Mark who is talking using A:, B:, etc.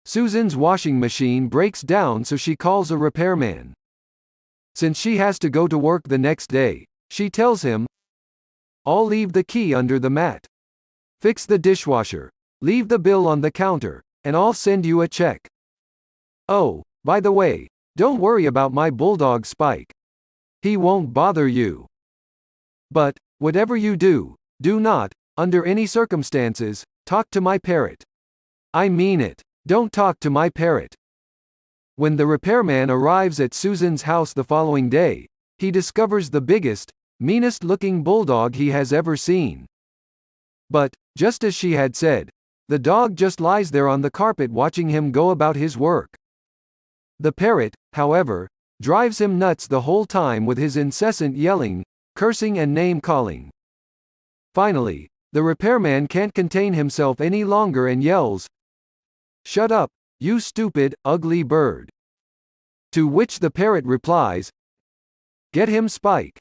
A: Susan's washing machine breaks down, so she calls a repairman. Since she has to go to work the next day, she tells him, "I'll leave the key under the mat. Fix the dishwasher, leave the bill on the counter, and I'll send you a check. Oh, by the way, don't worry about my bulldog Spike. He won't bother you. But, whatever you do, do not, under any circumstances, talk to my parrot. I mean it. Don't talk to my parrot." When the repairman arrives at Susan's house the following day, he discovers the biggest, meanest-looking bulldog he has ever seen. But, just as she had said, the dog just lies there on the carpet watching him go about his work. The parrot, however, drives him nuts the whole time with his incessant yelling, cursing and name-calling. Finally, the repairman can't contain himself any longer and yells, "Shut up, you stupid, ugly bird." To which the parrot replies, "Get him Spike."